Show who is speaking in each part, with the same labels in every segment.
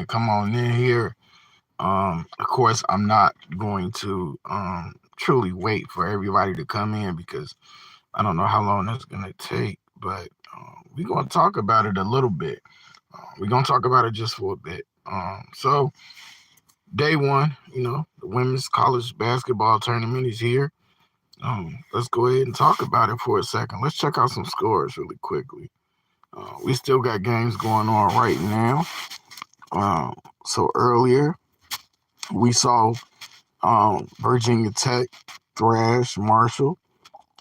Speaker 1: and come on in here. Of course, I'm not going to truly wait for everybody to come in because I don't know how long that's going to take, but we're going to talk about it a little bit. We're going to talk about it just for a bit. So, day one, the women's college basketball tournament is here. Let's go ahead and talk about it for a second. Let's check out some scores really quickly. We still got games going on right now. So earlier we saw Virginia Tech thrash Marshall.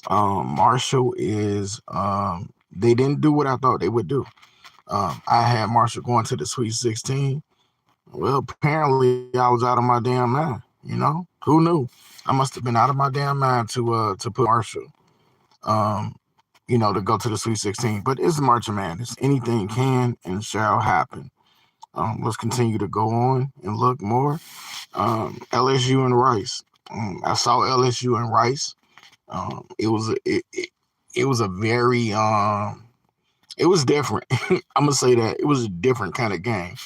Speaker 1: Marshall is they didn't do what I thought they would do. I had Marshall going to the Sweet 16. Well, apparently I was out of my damn mind. Who knew? I must have been out of my damn mind to put Marshall. Um, to go to the Sweet 16. But it's March Madness. Anything can and shall happen. Let's continue to go on and look more. LSU and Rice. I saw LSU and Rice. It was a very it was different. I'm gonna say that it was a different kind of game.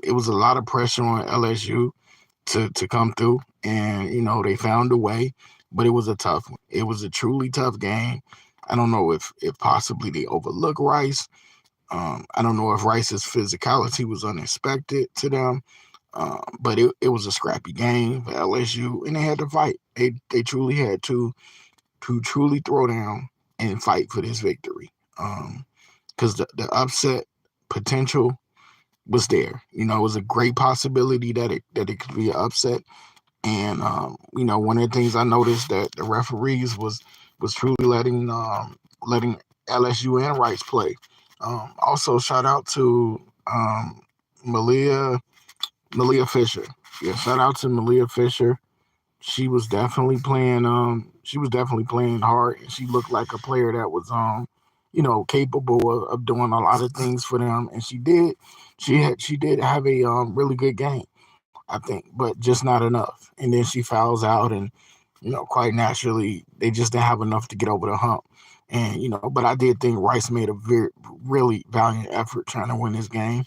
Speaker 1: It was a lot of pressure on LSU to come through, and they found a way, but it was a tough one. It was a truly tough game. I don't know if possibly they overlook Rice. I don't know if Rice's physicality was unexpected to them, but it was a scrappy game for LSU, and they had to fight. They truly had to truly throw down and fight for this victory. Because the upset potential was there. It was a great possibility that it could be an upset. And one of the things I noticed that the referees was truly letting LSU and Rice play. Also, shout out to Malia Malia Fisher. Yeah, shout out to Malia Fisher. She was definitely playing. She was definitely playing hard, and she looked like a player that was capable of doing a lot of things for them. And she did. She did have a really good game, I think, but just not enough. And then she fouls out, and quite naturally, they just didn't have enough to get over the hump. And but I did think Rice made a very really valiant effort trying to win this game.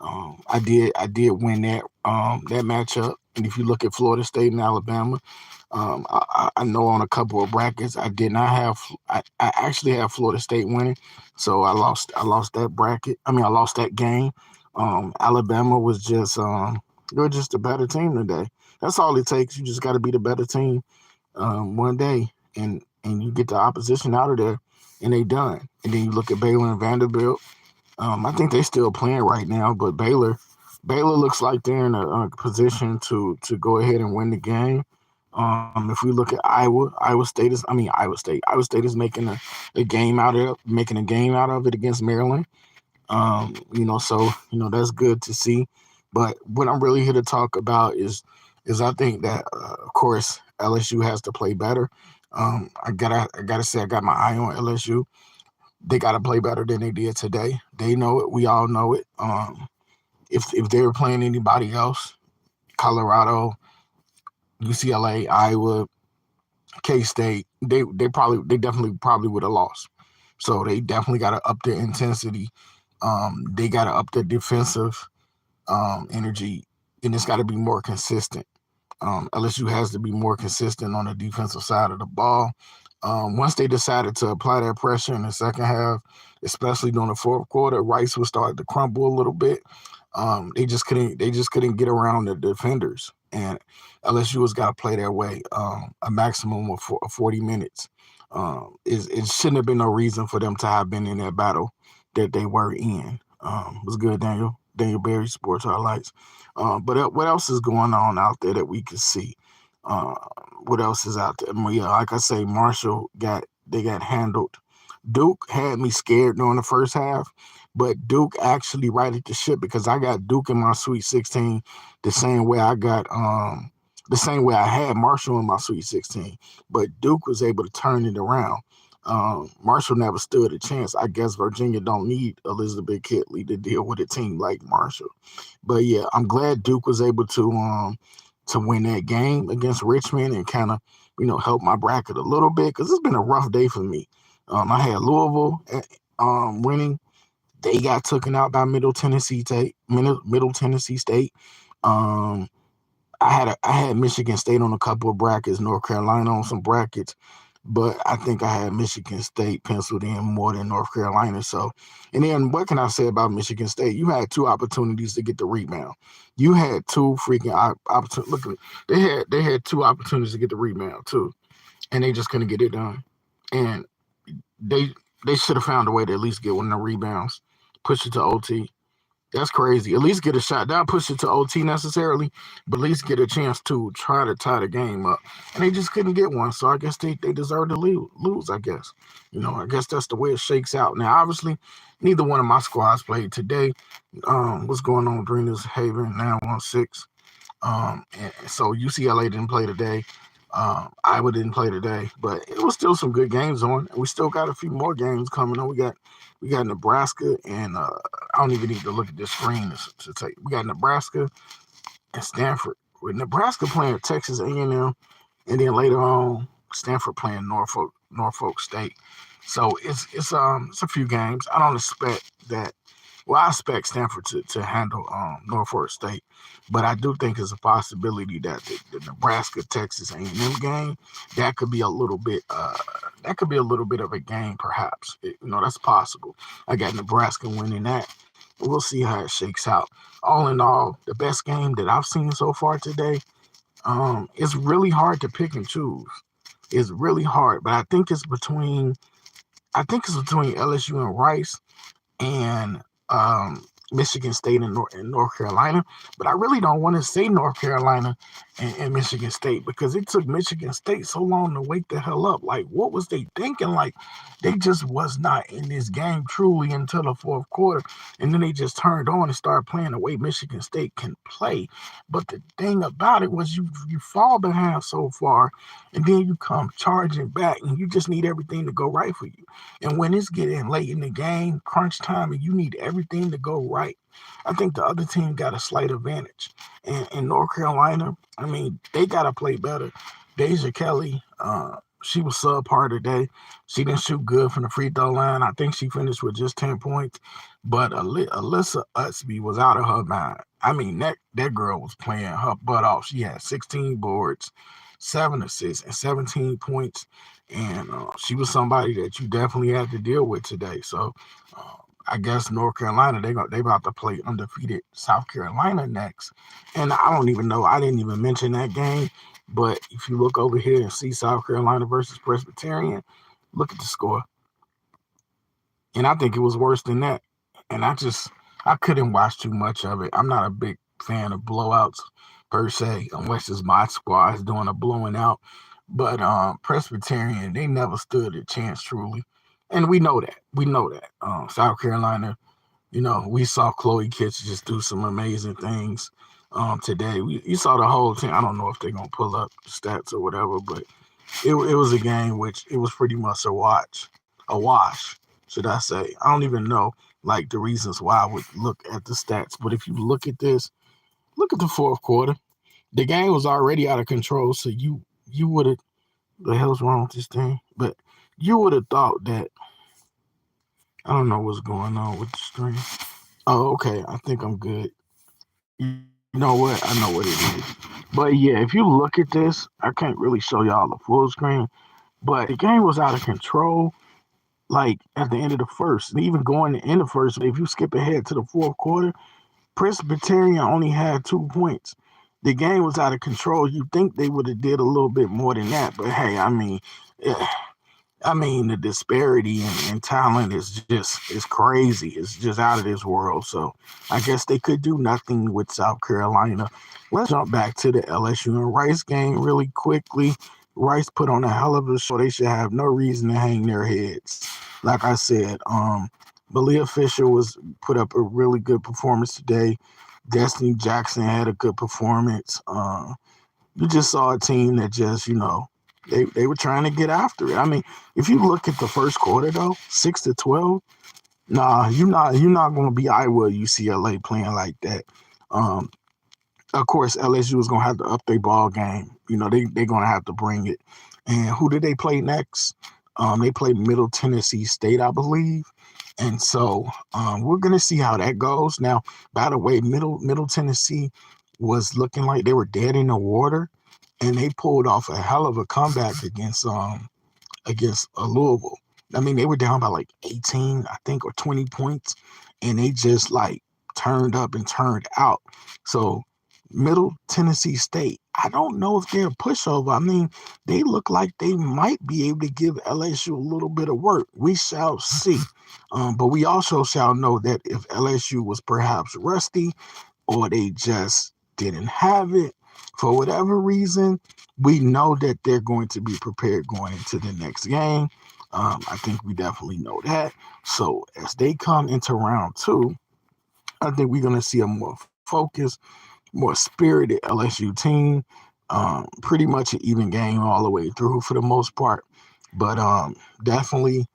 Speaker 1: I did win that matchup. And if you look at Florida State and Alabama, I know on a couple of brackets I did not have. I actually have Florida State winning, so I lost that bracket. I mean, I lost that game. Alabama was just you're just a better team today. That's all it takes. You just got to be the better team one day, and you get the opposition out of there, and they done. And then you look at Baylor and Vanderbilt. I think they still playing right now, but Baylor looks like they're in a position to go ahead and win the game. If we look at Iowa State is making making a game out of it against Maryland. So that's good to see. But what I'm really here to talk about is I think that of course LSU has to play better. I gotta say I got my eye on LSU. They got to play better than they did today. They know it. We all know it. If they were playing anybody else, Colorado, UCLA, Iowa, K State, they definitely probably would have lost. So they definitely got to up their intensity. They got to up their defensive energy, and it's got to be more consistent. LSU has to be more consistent on the defensive side of the ball. Once they decided to apply that pressure in the second half, especially during the fourth quarter, Rice was starting to crumble a little bit. They just couldn't get around the defenders, and LSU has got to play that way a maximum of 40 minutes. It shouldn't have been no reason for them to have been in that battle that they were in. Was good, Daniel. Daniel Berry, Sports Highlights. But what else is going on out there that we can see? Uh, what else is out there? Well, yeah, like I say, they got handled. Duke had me scared during the first half, but Duke actually righted the ship because I got Duke in my Sweet 16 the same way the same way I had Marshall in my Sweet 16. But Duke was able to turn it around. Marshall never stood a chance. I guess Virginia don't need Elizabeth Kitley to deal with a team like Marshall. But yeah, I'm glad Duke was able to win that game against Richmond and kind of help my bracket a little bit because it's been a rough day for me. I had Louisville winning. They got taken out by Middle Tennessee State. Middle Tennessee State. Um, I had Michigan State on a couple of brackets, North Carolina on some brackets, but I think I had Michigan State penciled in more than North Carolina. So, and then what can I say about Michigan State? You had two opportunities to get the rebound. You had two freaking opportunities. Look, they had two opportunities to get the rebound too, and they just couldn't get it done. And they they should have found a way to at least get one of the rebounds, push it to OT. That's crazy. At least get a shot. Not push it to OT necessarily, but at least get a chance to try to tie the game up. And they just couldn't get one. So I guess they deserve to lose, I guess. I guess that's the way it shakes out. Now, obviously, neither one of my squads played today. What's going on with Greeners Haven 916? And so UCLA didn't play today. Iowa didn't play today, but it was still some good games on. And we still got a few more games coming on. We got Nebraska and I don't even need to look at this screen to take. We got Nebraska and Stanford. With Nebraska playing Texas A&M, and then later on Stanford playing Norfolk State. So it's a few games. I don't expect that. Well, I expect Stanford to handle Norfolk State, but I do think it's a possibility that the Nebraska Texas A&M game that could be a little bit of a game, perhaps. That's possible. I got Nebraska winning that. We'll see how it shakes out. All in all, the best game that I've seen so far today. It's really hard to pick and choose. It's really hard, but I think it's between LSU and Rice and Michigan State and North Carolina. But I really don't want to say North Carolina and Michigan State because it took Michigan State so long to wake the hell up. Like, what was they thinking? Like, they just was not in this game truly until the fourth quarter. And then they just turned on and started playing the way Michigan State can play. But the thing about it was you fall behind so far, and then you come charging back, and you just need everything to go right for you. And when it's getting late in the game, crunch time, and you need everything to go right, I think the other team got a slight advantage. And in North Carolina, I mean, they got to play better. Deja Kelly, she was subpar today. She didn't shoot good from the free throw line. I think she finished with just 10 points. But Alyssa Utsby was out of her mind. I mean, that girl was playing her butt off. She had 16 boards, 7 assists, and 17 points. And she was somebody that you definitely had to deal with today. So I guess North Carolina, they about to play undefeated South Carolina next. And I don't even know. I didn't even mention that game. But if you look over here and see South Carolina versus Presbyterian, look at the score. And I think it was worse than that. And I couldn't watch too much of it. I'm not a big fan of blowouts per se, unless it's my squad is doing a blowing out. But Presbyterian, they never stood a chance truly. And we know that. South Carolina, we saw Chloe Kitts just do some amazing things today. You saw the whole team. I don't know if they're going to pull up the stats or whatever, but it was a game which it was pretty much a wash, should I say. I don't even know like the reasons why I would look at the stats. But if you look at this, look at the fourth quarter. The game was already out of control, so you would have, the hell's wrong with this thing? But you would have thought that, I don't know what's going on with the stream. Oh, okay. I think I'm good. You know what? I know what it is. But yeah, if you look at this, I can't really show y'all the full screen, but the game was out of control. Like at the end of the first, and even going in the first, if you skip ahead to the fourth quarter, Presbyterian only had 2 points. The game was out of control. You think they would have did a little bit more than that, but hey, the disparity in talent is crazy. It's just out of this world. So I guess they could do nothing with South Carolina. Let's jump back to the LSU and Rice game really quickly. Rice put on a hell of a show. They should have no reason to hang their heads. Like I said, Malia Fisher put up a really good performance today. Destiny Jackson had a good performance. You just saw a team that just, they were trying to get after it. I mean, if you look at the first quarter though, 6-12, nah, you're not going to be Iowa UCLA playing like that. Of course, LSU is going to have to up their ball game. They're going to have to bring it. And who did they play next? They played Middle Tennessee State, I believe. And so we're gonna see how that goes. Now, by the way, Middle Tennessee was looking like they were dead in the water, and they pulled off a hell of a comeback against Louisville. I mean, they were down by like 18, I think, or 20 points, and they just like turned up and turned out. So Middle Tennessee State, I don't know if they're a pushover. I mean, they look like they might be able to give LSU a little bit of work. We shall see. But we also shall know that if LSU was perhaps rusty or they just didn't have it for whatever reason, we know that they're going to be prepared going into the next game. I think we definitely know that. So as they come into round two, I think we're going to see a more focused, more spirited LSU team. Pretty much an even game all the way through for the most part. But definitely,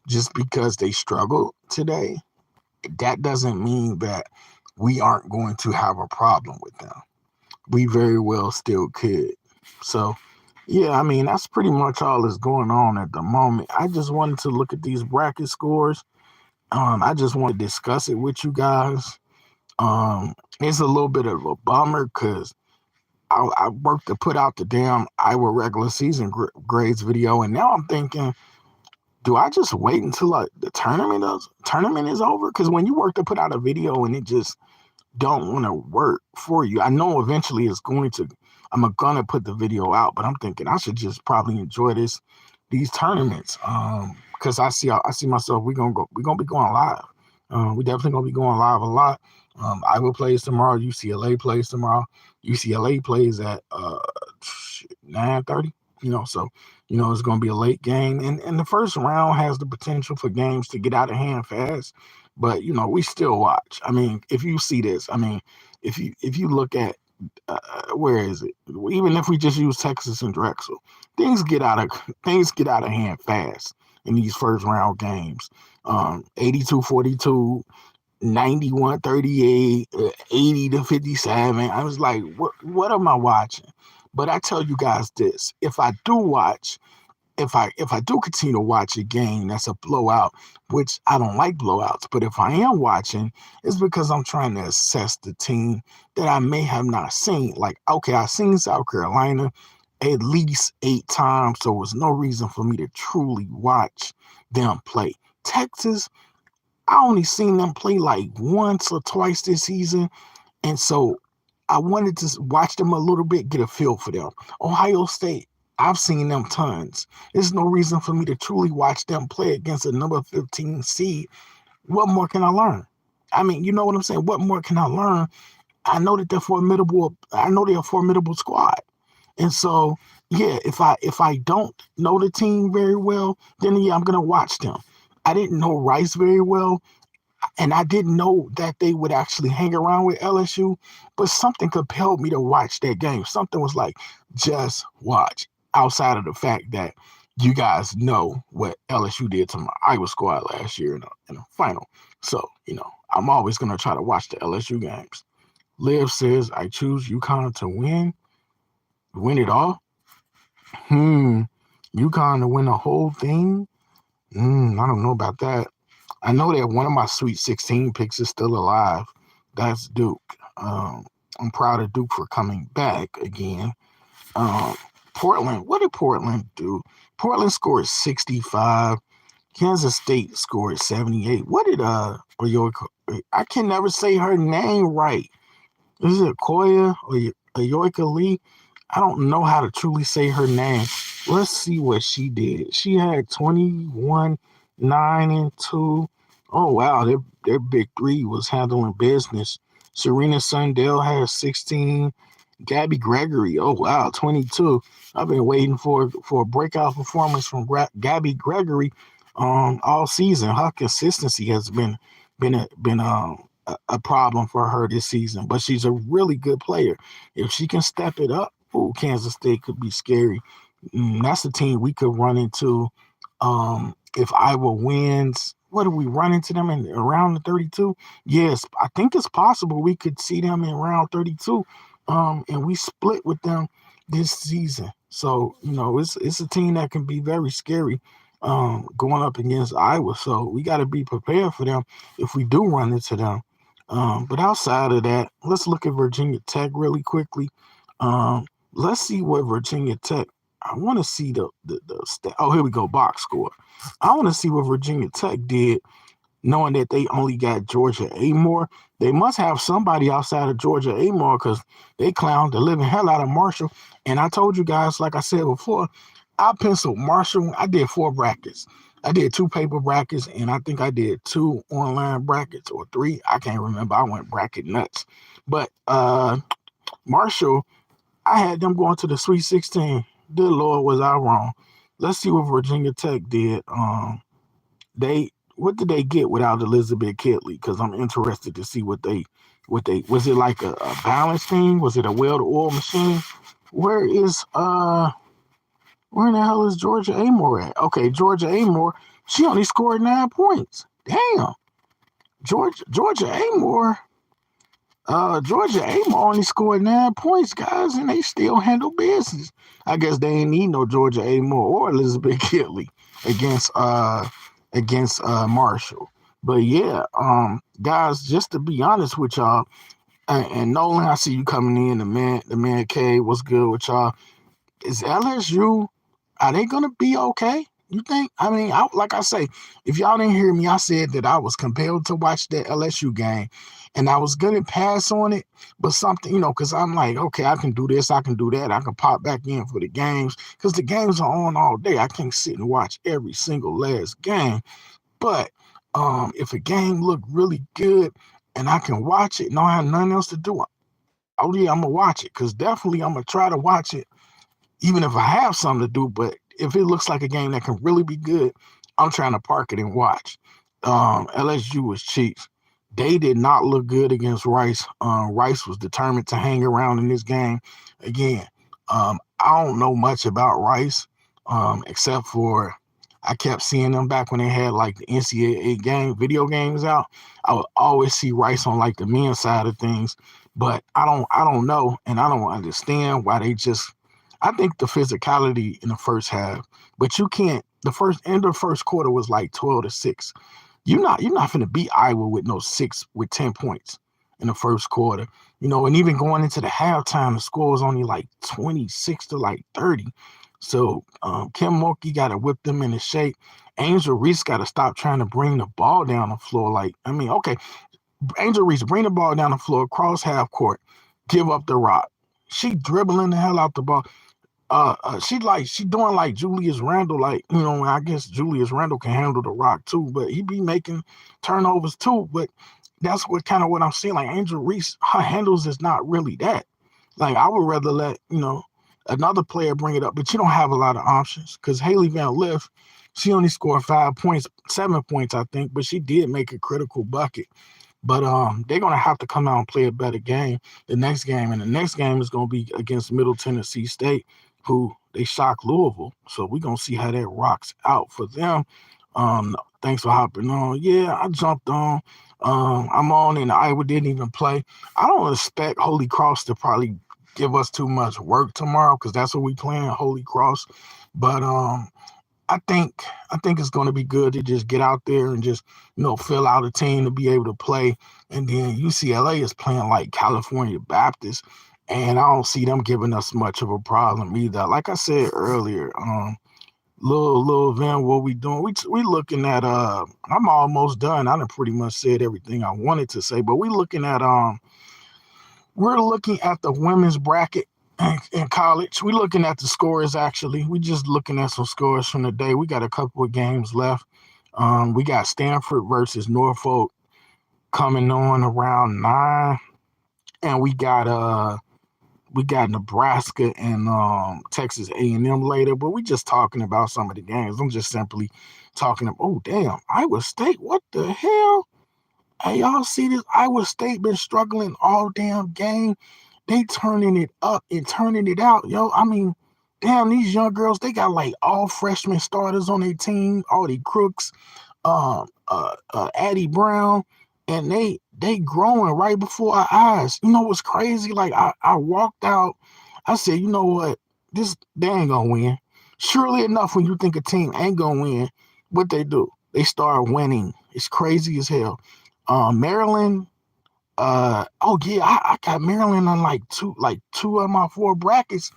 Speaker 1: just because they struggled today, that doesn't mean that we aren't going to have a problem with them. We very well still could. So, yeah, I mean, that's pretty much all that's going on at the moment. I just wanted to look at these bracket scores. I just want to discuss it with you guys. It's a little bit of a bummer because I worked to put out the damn Iowa regular season grades video, and now I'm thinking, do I just wait until like the tournament is over? Because when you work to put out a video and it just don't want to work for you, I know eventually it's going to. I'm gonna put the video out, but I'm thinking I should just probably enjoy these tournaments. Because I see myself. We're gonna be going live. We definitely gonna be going live a lot. Iowa plays tomorrow. UCLA plays tomorrow. UCLA plays at 9:30. So it's gonna be a late game, and the first round has the potential for games to get out of hand fast. But we still watch. I mean, if you see this, I mean, if you look at where is it? Even if we just use Texas and Drexel, things get out of hand fast in these first round games. 82-42, 91-38, 80-57. I was like, what am I watching? But I tell you guys this: if I do continue to watch a game that's a blowout, which I don't like blowouts, but if I am watching, it's because I'm trying to assess the team that I may have not seen. Like, okay, I've seen South Carolina at least 8 times, so there's no reason for me to truly watch them play. Texas, I only seen them play like once or twice this season, and so I wanted to watch them a little bit, get a feel for them. Ohio State, I've seen them tons. There's no reason for me to truly watch them play against a number 15 seed. What more can I learn? I mean, you know what I'm saying? What more can I learn? I know that they're formidable. I know they're a formidable squad. And so, yeah, if I don't know the team very well, then yeah, I'm gonna watch them. I didn't know Rice very well, and I didn't know that they would actually hang around with LSU, but something compelled me to watch that game. Something was like, just watch, outside of the fact that you guys know what LSU did to my Iowa squad last year in the final. So, I'm always going to try to watch the LSU games. Liv says, I choose UConn to win it all. UConn to win the whole thing? I don't know about that. I know that one of my Sweet 16 picks is still alive. That's Duke. I'm proud of Duke for coming back again. Portland, what did Portland do? Portland scored 65. Kansas State scored 78. What did Oyoka? I can never say her name right. Is it Koya or Oyoka Lee? I don't know how to truly say her name. Let's see what she did. She had 21, 9, and 2. Oh, wow. Their big three was handling business. Serena Sundell had 16. Gabby Gregory, oh, wow, 22. I've been waiting for a breakout performance from Gabby Gregory all season. Her consistency has been a problem for her this season, but she's a really good player. If she can step it up, Kansas State could be scary. That's the team we could run into if Iowa wins. What do we run into them in around the 32? Yes, I think it's possible we could see them in round 32, and we split with them this season. So it's a team that can be very scary. going up against Iowa. So we got to be prepared for them if we do run into them. But outside of that, let's look at Virginia Tech really quickly. Um, let's see what Virginia Tech. I want to see oh, here we go, box score. I want to see what Virginia Tech did, knowing that they only got Georgia Amore. They must have somebody outside of Georgia Amore because they clowned the living hell out of Marshall. And I told you guys, like I said before, I penciled Marshall. I did 4 brackets. I did 2 paper brackets, and I think I did 2 online brackets or 3. I can't remember. I went bracket nuts. But Marshall, I had them going to the Sweet 16. Good Lord, was I wrong. Let's see what Virginia Tech did. They what did they get without Elizabeth Kitley? Because I'm interested to see what they was it like a balance thing? Was it a well-oiled machine? Where is where in the hell is Georgia Amore at? Okay, Georgia Amore, she only scored 9 points. Damn. Georgia Amore. Georgia Amore only scored 9 points, guys, and they still handle business. I guess they ain't need no Georgia Amore or Elizabeth Kitley against Marshall. But yeah, guys, just to be honest with y'all, and Nolan, I see you coming in. The man K, what's good with y'all? Is LSU, are they gonna be okay? You think? I mean, like I say, if y'all didn't hear me, I said that I was compelled to watch that LSU game, and I was gonna pass on it, but something, because I'm like, okay, I can do this, I can do that, I can pop back in for the games, because the games are on all day. I can't sit and watch every single last game, but if a game look really good and I can watch it and I don't have nothing else to do, oh yeah, I'm gonna watch it, because definitely I'm gonna try to watch it even if I have something to do. But if it looks like a game that can really be good, I'm trying to park it and watch. LSU was Chiefs. They did not look good against Rice. Rice was determined to hang around in this game. Again, I don't know much about Rice, except for I kept seeing them back when they had like the NCAA video games out. I would always see Rice on like the men's side of things, but I don't know, and I don't understand why they just. I think the physicality in the first half, but you can't. The first end of the first quarter was like 12-6. You're not gonna beat Iowa with no 10 points in the first quarter. And even going into the halftime, the score was only like 26 to like 30. So Kim Mulkey got to whip them into shape. Angel Reese got to stop trying to bring the ball down the floor. Like, I mean, okay, Angel Reese, bring the ball down the floor, cross half court, give up the rock. She dribbling the hell out the ball. She doing like Julius Randle, like, I guess Julius Randle can handle the rock too, but he be making turnovers too. But that's what I'm seeing. Like Angel Reese, her handles is not really that. Like I would rather let another player bring it up, but you don't have a lot of options because Haley Van Lith, she only scored 5 points, 7 points, I think, but she did make a critical bucket. But they're gonna have to come out and play a better game the next game, and the next game is gonna be against Middle Tennessee State, who they shocked Louisville. So we're gonna see how that rocks out for them. Thanks for hopping on. Yeah, I jumped on. I'm on, and Iowa didn't even play. I don't expect Holy Cross to probably give us too much work tomorrow because that's what we playing, Holy Cross. But I think it's going to be good to just get out there and just fill out a team to be able to play. And then UCLA is playing like California Baptist, and I don't see them giving us much of a problem either. Like I said earlier, little Van, what we doing? We looking at I'm almost done. I done pretty much said everything I wanted to say, but we're looking at the women's bracket in college. We're looking at the scores, actually. We just looking at some scores from the day. We got a couple of games left. We got Stanford versus Norfolk coming on around 9. And we got Nebraska and Texas A&M later. But we just talking about some of the games. I'm just simply talking about, oh, damn, Iowa State, what the hell? Hey, y'all see this? Iowa State been struggling all damn game. They turning it up and turning it out, yo. I mean, damn, these young girls, they got like all freshman starters on their team, all the crooks, Addie Brown, and they growing right before our eyes. You know what's crazy? Like I walked out, I said, you know what? They ain't gonna win. Surely enough, when you think a team ain't gonna win, what they do? They start winning. It's crazy as hell. Maryland. Oh yeah, I got Maryland on like two of my four brackets.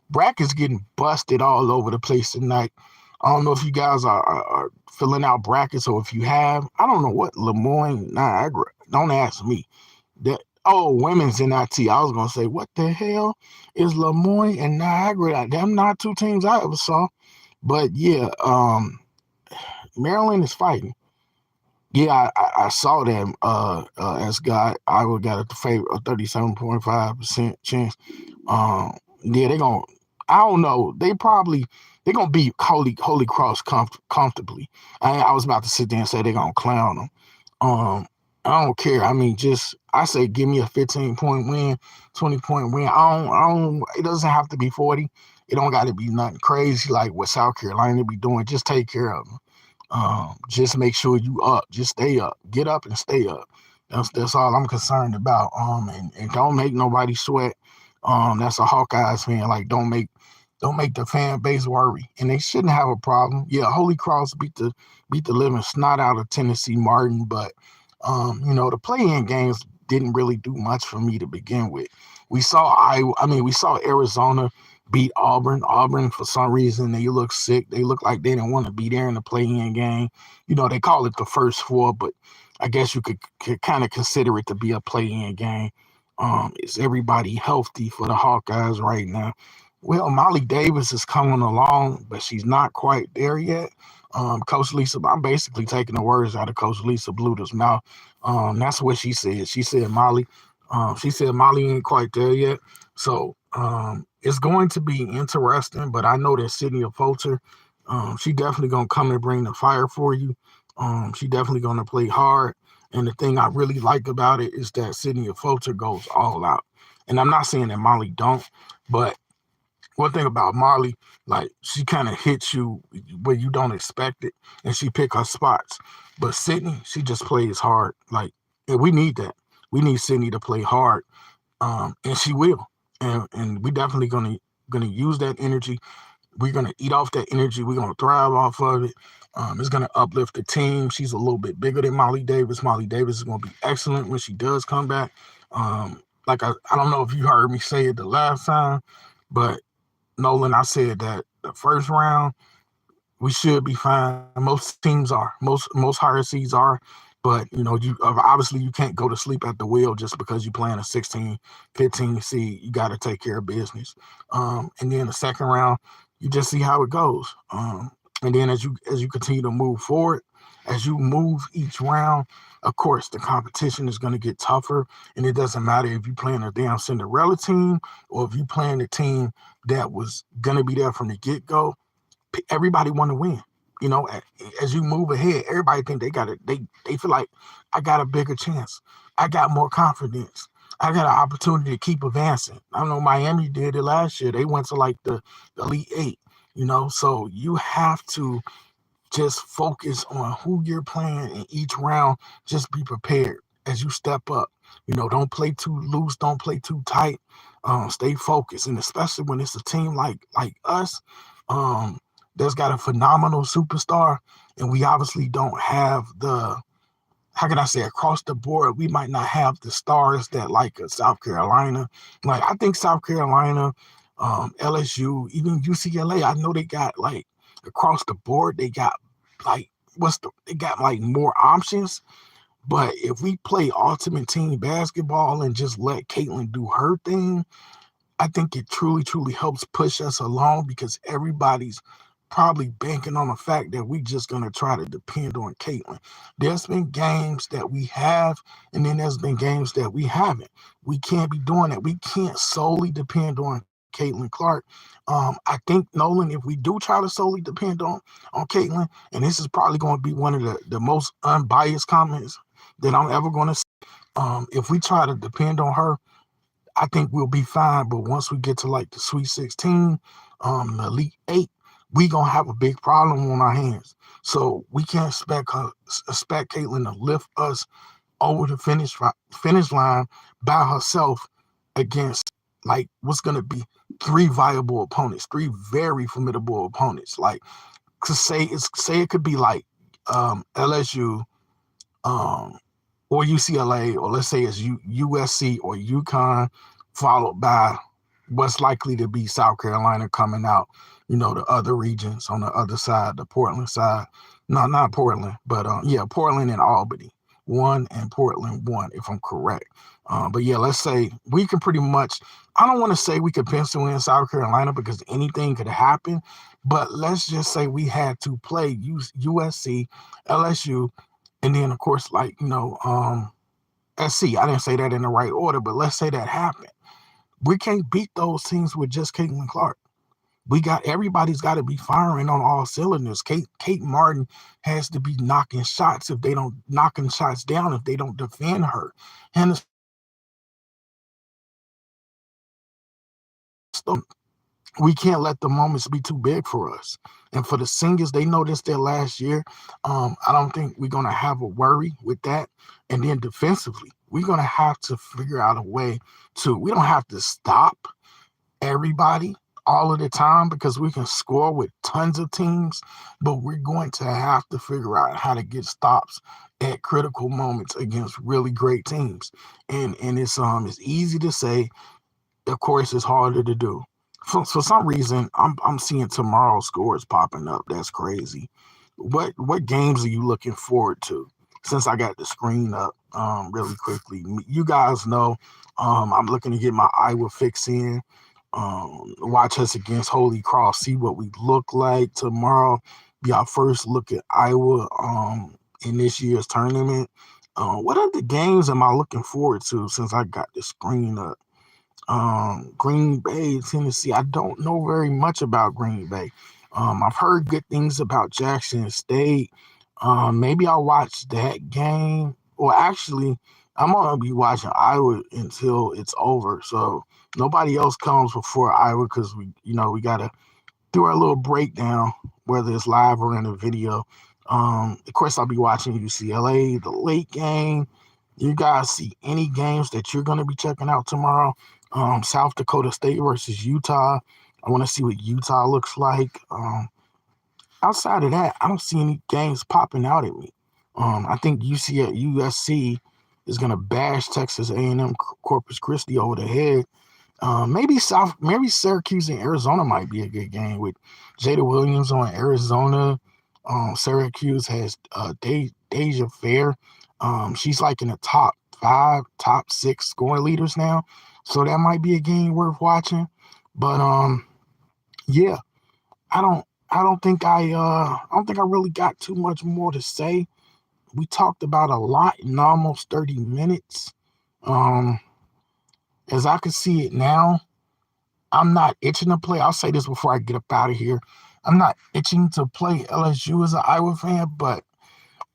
Speaker 1: Brackets getting busted all over the place tonight. I don't know if you guys are filling out brackets or if you have. I don't know what Lemoyne, Niagara. Don't ask me. That women's NIT. I was gonna say, what the hell is Lemoyne and Niagara? Them not two teams I ever saw. But yeah, Maryland is fighting. Yeah, I saw that. As God, Iowa got a favor a 37.5% chance. Yeah, they gonna. I don't know. They gonna beat Holy Cross comfortably. I was about to sit there and say they gonna clown them. Um, I don't care. I mean, just I say give me a 15-point win, 20-point win. I don't. It doesn't have to be 40. It don't got to be nothing crazy like what South Carolina be doing. Just take care of them. Just make sure you up. Just stay up. Get up and stay up. That's all I'm concerned about. And don't make nobody sweat. That's a Hawkeyes fan. Like don't make the fan base worry. And they shouldn't have a problem. Yeah, Holy Cross beat the living snot out of Tennessee Martin, but the play-in games didn't really do much for me to begin with. We saw Arizona beat Auburn. Auburn, for some reason, they look sick. They look like they didn't want to be there in the play-in game. They call it the first four, but I guess you could kind of consider it to be a play-in game. Is everybody healthy for the Hawkeyes right now? Well, Molly Davis is coming along, but she's not quite there yet. Coach Lisa, I'm basically taking the words out of Coach Lisa Bluter's mouth. That's what she said. She said Molly ain't quite there yet. So it's going to be interesting, but I know that Sydney Fulcher, she definitely gonna come and bring the fire for you. She definitely gonna play hard. And the thing I really like about it is that Sydney Fulcher goes all out. And I'm not saying that Molly don't, but one thing about Molly, like she kind of hits you where you don't expect it, and she pick her spots. But Sydney, she just plays hard. Like, and we need that. We need Sydney to play hard, and she will. And we definitely gonna use that energy. We're gonna eat off that energy. We're gonna thrive off of it. It's gonna uplift the team. She's a little bit bigger than Molly Davis. Molly Davis is gonna be excellent when she does come back. Like I don't know if you heard me say it the last time, but Nolan, I said that the first round we should be fine. Most teams are. Most higher seeds are. But you obviously you can't go to sleep at the wheel just because you're playing a 16, 15 seed. You got to take care of business. And then the second round, you just see how it goes. And then as you continue to move forward, as you move each round, of course the competition is going to get tougher. And it doesn't matter if you're playing a damn Cinderella team or if you're playing a team that was going to be there from the get-go. Everybody want to win. As you move ahead, everybody think they got it. They feel like I got a bigger chance. I got more confidence. I got an opportunity to keep advancing. I know Miami did it last year. They went to like the Elite Eight. So you have to just focus on who you're playing in each round. Just be prepared as you step up. Don't play too loose. Don't play too tight. Stay focused, and especially when it's a team like us, that's got a phenomenal superstar, and we obviously don't have the, how can I say, across the board, we might not have the stars that like South Carolina. Like I think South Carolina, LSU, even UCLA, I know they got like across the board, they got like they got like more options. But if we play ultimate team basketball and just let Caitlin do her thing, I think it truly, truly helps push us along because everybody's probably banking on the fact that we just gonna try to depend on Caitlin. There's been games that we have, and then there's been games that we haven't. We can't be doing that. We can't solely depend on Caitlin Clark. I think Nolan, if we do try to solely depend on Caitlin, and this is probably going to be one of the most unbiased comments that I'm ever going to say. If we try to depend on her, I think we'll be fine. But once we get to like the Sweet 16, the Elite Eight, we gonna have a big problem on our hands. So we can't expect Caitlin to lift us over the finish line by herself against like what's going to be three viable opponents, three very formidable opponents. Like to say it could be like LSU, um, or UCLA, or let's say it's USC or UConn, followed by what's likely to be South Carolina coming out, the other regions on the other side, the Portland side. No, not Portland, but yeah, Portland and Albany. One and Portland one, if I'm correct. But yeah, let's say we can pretty much, I don't want to say we could pencil in South Carolina because anything could happen, but let's just say we had to play USC, LSU, and then of course, like, SC. I didn't say that in the right order, but let's say that happened. We can't beat those teams with just Caitlin Clark. Everybody's got to be firing on all cylinders. Kate Martin has to be knocking shots down if they don't defend her. And we can't let the moments be too big for us. And for the singers, they know this their last year. I don't think we're going to have a worry with that. And then defensively, we're going to have to figure out a way we don't have to stop everybody all of the time because we can score with tons of teams, but we're going to have to figure out how to get stops at critical moments against really great teams. And it's easy to say, of course, it's harder to do. For some reason, I'm seeing tomorrow's scores popping up. That's crazy. What games are you looking forward to? Since I got the screen up, really quickly, you guys know, I'm looking to get my Iowa fix in. Watch us against Holy Cross, see what we look like tomorrow. Be our first look at Iowa in this year's tournament. What other games am I looking forward to since I got the screen up? Green Bay, Tennessee. I don't know very much about Green Bay. I've heard good things about Jackson State. Maybe I'll watch that game. Or actually, I'm gonna be watching Iowa until it's over. So nobody else comes before Iowa because we gotta do our little breakdown, whether it's live or in a video. Of course, I'll be watching UCLA, the late game. You guys see any games that you're going to be checking out tomorrow? South Dakota State versus Utah. I want to see what Utah looks like. Outside of that, I don't see any games popping out at me. I think USC is going to bash Texas A&M Corpus Christi over the head. Maybe Syracuse and Arizona might be a good game with Jada Williams on Arizona. Syracuse has Deja Fair. She's like in the top 5, top 6 scoring leaders now. So that might be a game worth watching. But yeah, I don't think I really got too much more to say. We talked about a lot in almost 30 minutes. As I can see it now, I'm not itching to play. I'll say this before I get up out of here. I'm not itching to play LSU as an Iowa fan, but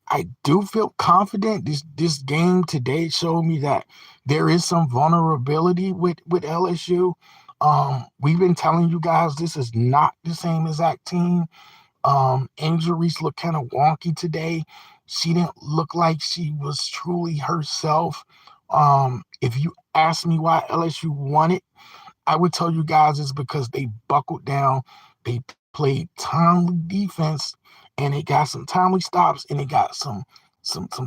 Speaker 1: I do feel confident. This game today showed me that there is some vulnerability with LSU. We've been telling you guys this is not the same exact team. Injuries look kind of wonky today. She didn't look like she was truly herself. If you ask me why LSU won it, I would tell you guys it's because they buckled down. They played timely defense, and they got some timely stops, and they got some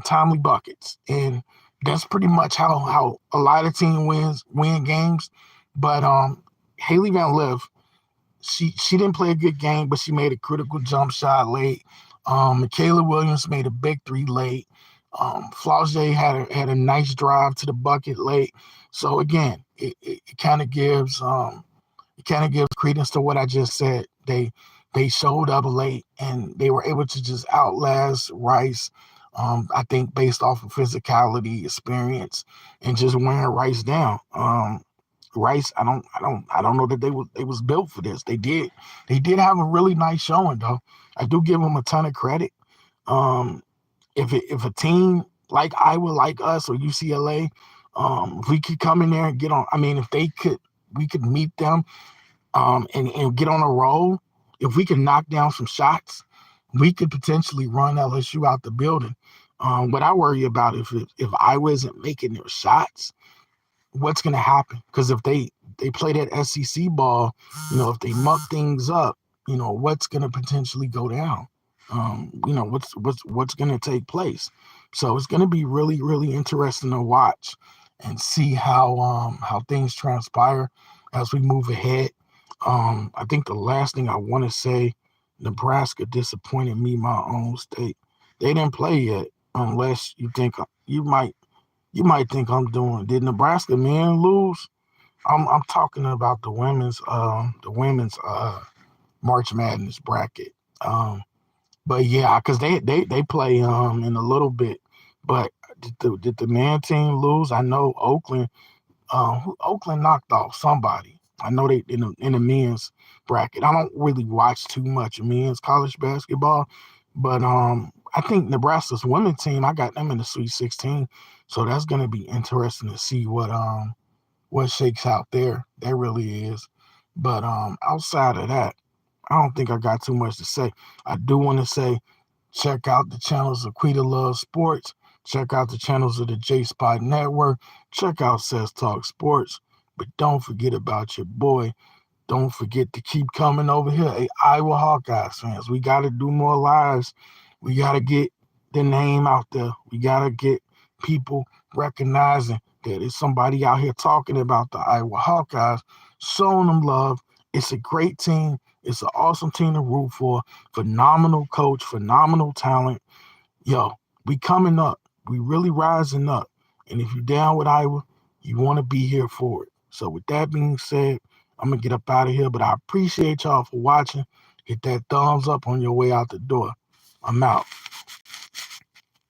Speaker 1: timely buckets. And that's pretty much how a lot of teams win games. But Haley Van Lith, she didn't play a good game, but she made a critical jump shot late. Michaela Williams made a big 3 late. Flaugier had a nice drive to the bucket late. So again, it kind of gives credence to what I just said. They showed up late and they were able to just outlast Rice. I think based off of physicality, experience, and just wearing Rice down. Rice, I don't know that they was built for this. They did have a really nice showing though. I do give them a ton of credit. If a team like Iowa, like us, or UCLA, if we could come in there and get on, we could meet them, and get on a roll. If we could knock down some shots, we could potentially run LSU out the building. What I worry about if Iowa isn't making their shots, what's going to happen? Because if they they play that SEC ball, if they muck things up, what's going to potentially go down? What's going to take place? So it's going to be really, really interesting to watch and see how things transpire as we move ahead. I think the last thing I want to say, Nebraska disappointed me, my own state. They didn't play yet, unless you think you might think I'm doing. Did Nebraska men lose? I'm talking about the women's March Madness bracket. Um, but yeah, because they play in a little bit. But did the man team lose? I know Oakland knocked off somebody. I know they in the men's bracket. I don't really watch too much men's college basketball, but I think Nebraska's women team. I got them in the Sweet 16, so that's gonna be interesting to see what shakes out there. That really is. But outside of that, I don't think I got too much to say. I do want to say check out the channels of Quita Love Sports. Check out the channels of the J Spot Network. Check out Cess Talk Sports. But don't forget about your boy. Don't forget to keep coming over here. Hey, Iowa Hawkeyes fans, we got to do more lives. We got to get the name out there. We got to get people recognizing that it's somebody out here talking about the Iowa Hawkeyes, showing them love. It's a great team. It's an awesome team to root for. Phenomenal coach, phenomenal talent. Yo, we coming up. We really rising up. And if you're down with Iowa, you want to be here for it. So with that being said, I'm going to get up out of here, but I appreciate y'all for watching. Hit that thumbs up on your way out the door. I'm out.